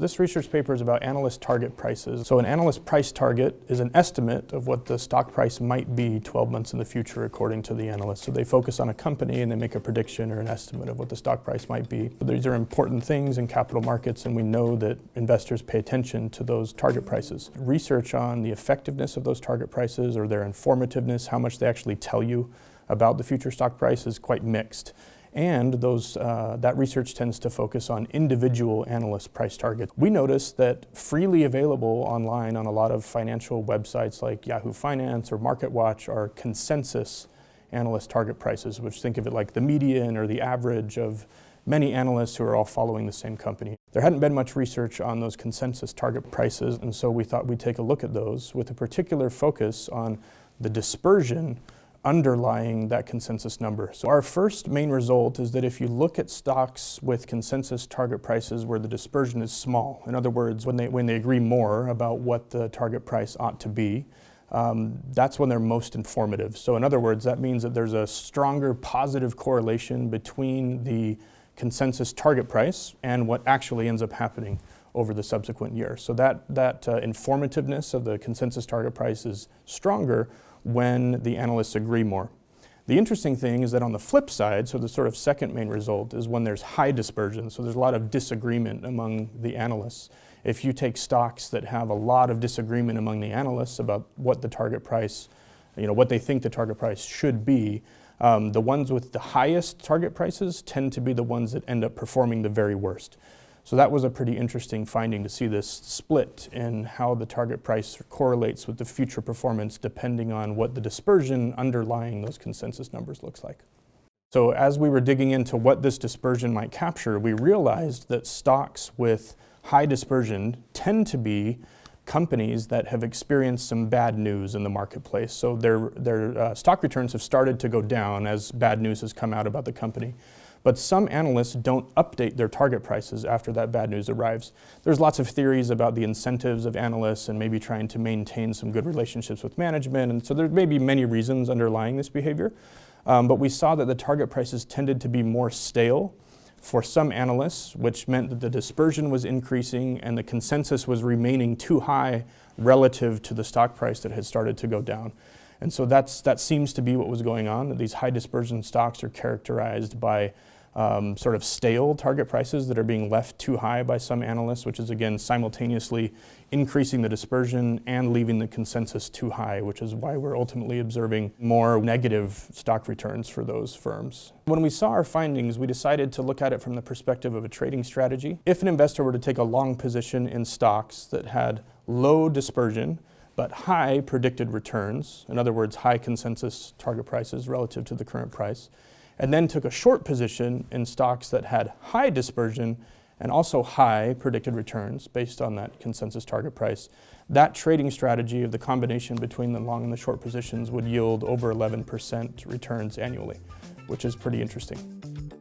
This research paper is about analyst target prices. So an analyst price target is an estimate of what the stock price might be 12 months in the future according to the analyst. So they focus on a company and they make a prediction or an estimate of what the stock price might be. But these are important things in capital markets, and we know that investors pay attention to those target prices. Research on the effectiveness of those target prices or their informativeness, how much they actually tell you about the future stock price, is quite mixed. And that research tends to focus on individual analyst price targets. We noticed that freely available online on a lot of financial websites like Yahoo Finance or MarketWatch are consensus analyst target prices, which think of it like the median or the average of many analysts who are all following the same company. There hadn't been much research on those consensus target prices, and so we thought we'd take a look at those with a particular focus on the dispersion underlying that consensus number. So our first main result is that if you look at stocks with consensus target prices where the dispersion is small, in other words, when they agree more about what the target price ought to be, that's when they're most informative. So in other words, that means that there's a stronger positive correlation between the consensus target price and what actually ends up happening over the subsequent year. So that informativeness of the consensus target price is stronger when the analysts agree more. The interesting thing is that on the flip side, so the sort of second main result, is when there's high dispersion, so there's a lot of disagreement among the analysts. If you take stocks that have a lot of disagreement among the analysts about what the target price, what they think the target price should be, the ones with the highest target prices tend to be the ones that end up performing the very worst. So that was a pretty interesting finding, to see this split in how the target price correlates with the future performance depending on what the dispersion underlying those consensus numbers looks like. So as we were digging into what this dispersion might capture, we realized that stocks with high dispersion tend to be companies that have experienced some bad news in the marketplace. So their stock returns have started to go down as bad news has come out about the company. But some analysts don't update their target prices after that bad news arrives. There's lots of theories about the incentives of analysts and maybe trying to maintain some good relationships with management. And so there may be many reasons underlying this behavior. But we saw that the target prices tended to be more stale for some analysts, which meant that the dispersion was increasing and the consensus was remaining too high relative to the stock price that had started to go down. And so that seems to be what was going on, that these high dispersion stocks are characterized by sort of stale target prices that are being left too high by some analysts, which is again simultaneously increasing the dispersion and leaving the consensus too high, which is why we're ultimately observing more negative stock returns for those firms. When we saw our findings, we decided to look at it from the perspective of a trading strategy. If an investor were to take a long position in stocks that had low dispersion but high predicted returns, in other words, high consensus target prices relative to the current price, and then took a short position in stocks that had high dispersion and also high predicted returns based on that consensus target price, that trading strategy of the combination between the long and the short positions would yield over 11% returns annually, which is pretty interesting.